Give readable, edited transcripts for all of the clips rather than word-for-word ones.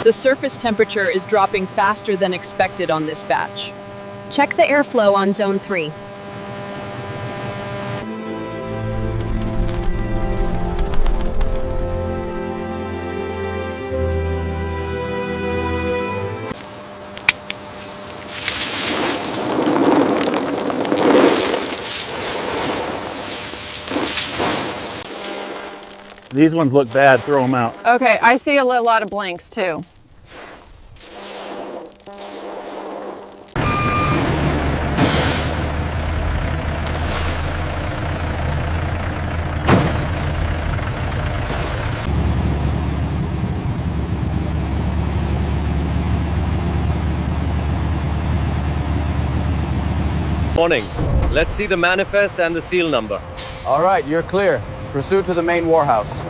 The surface temperature is dropping faster than expected on this batch. Check the airflow on zone 3. These ones look bad, throw them out. Okay, I see a lot of blanks too. Morning. Let's see the manifest and the seal number. All right, you're clear. Proceed to the main warehouse.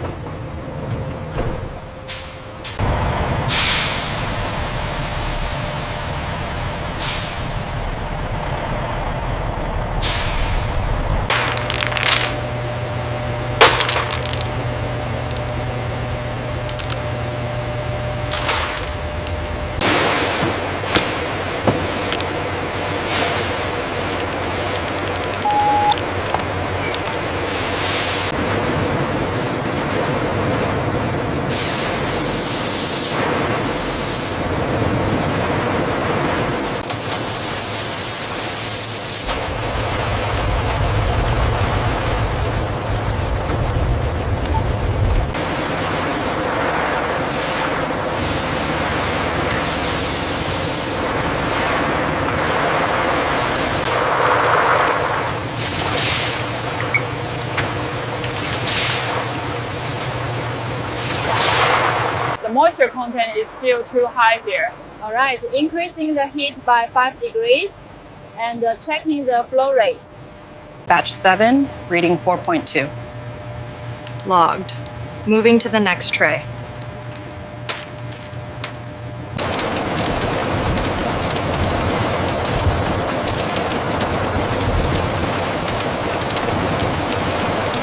The moisture content is still too high here. All right, increasing the heat by 5 degrees and checking the flow rate. Batch 7, reading 4.2. Logged. Moving to the next tray.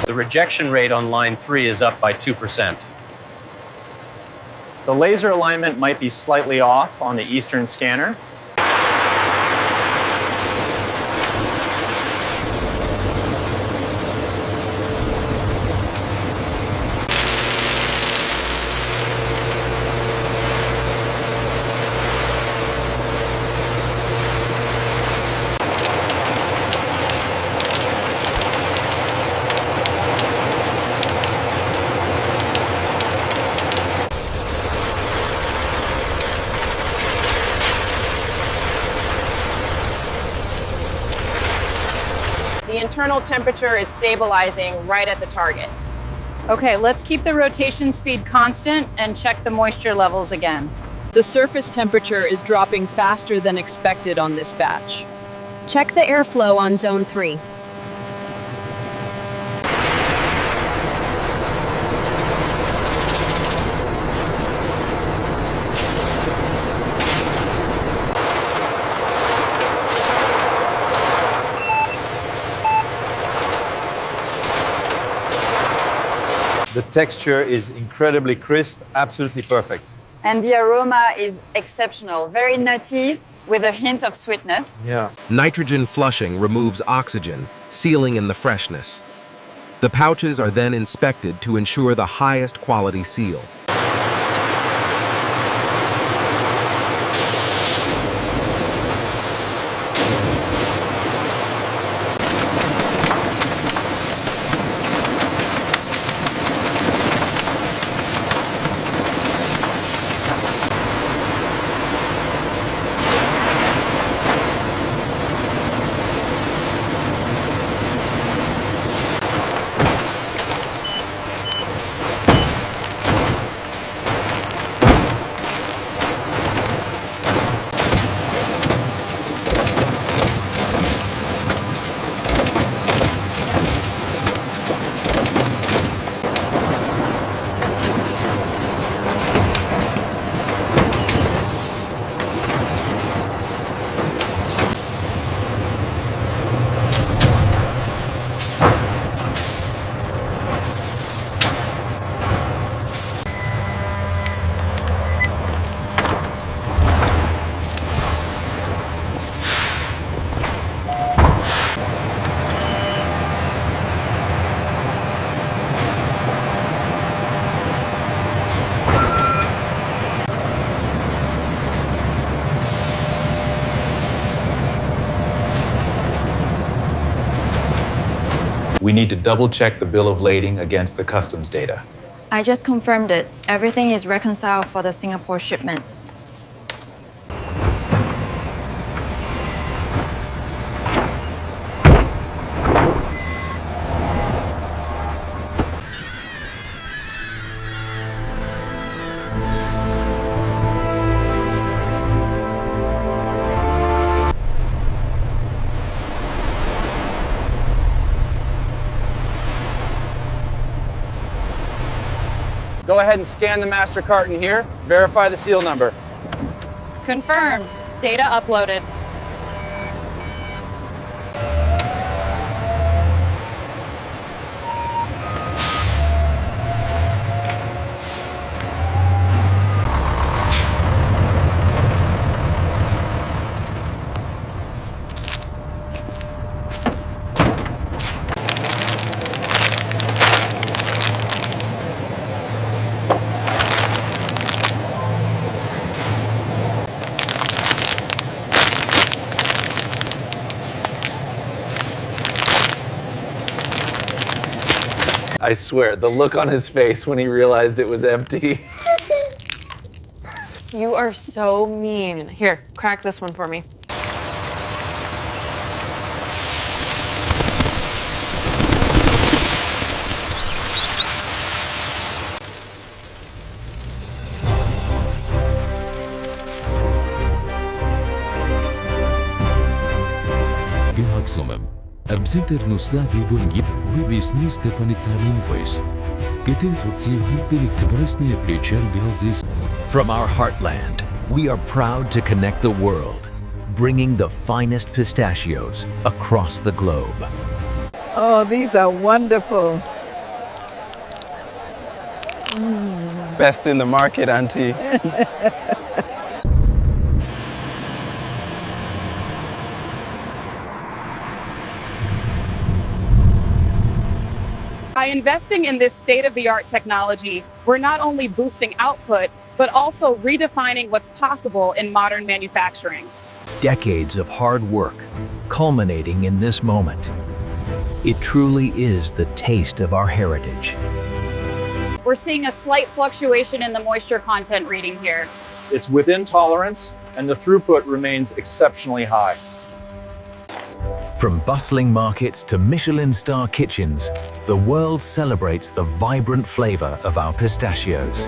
The rejection rate on line 3 is up by 2%. The laser alignment might be slightly off on the eastern scanner. The internal temperature is stabilizing right at the target. Okay, let's keep the rotation speed constant and check the moisture levels again. The surface temperature is dropping faster than expected on this batch. Check the airflow on zone 3. The texture is incredibly crisp, absolutely perfect. And the aroma is exceptional, very nutty with a hint of sweetness. Yeah. Nitrogen flushing removes oxygen, sealing in the freshness. The pouches are then inspected to ensure the highest quality seal. We need to double check the bill of lading against the customs data. I just confirmed it. Everything is reconciled for the Singapore shipment. Go ahead and scan the master carton here. Verify the seal number. Confirmed. Data uploaded. I swear, the look on his face when he realized it was empty. You are so mean. Here, crack this one for me. From our heartland, we are proud to connect the world, bringing the finest pistachios across the globe. Oh, these are wonderful. Best in the market, Auntie. By investing in this state-of-the-art technology, we're not only boosting output, but also redefining what's possible in modern manufacturing. Decades of hard work, culminating in this moment. It truly is the taste of our heritage. We're seeing a slight fluctuation in the moisture content reading here. It's within tolerance, and the throughput remains exceptionally high. From bustling markets to Michelin star kitchens, the world celebrates the vibrant flavor of our pistachios.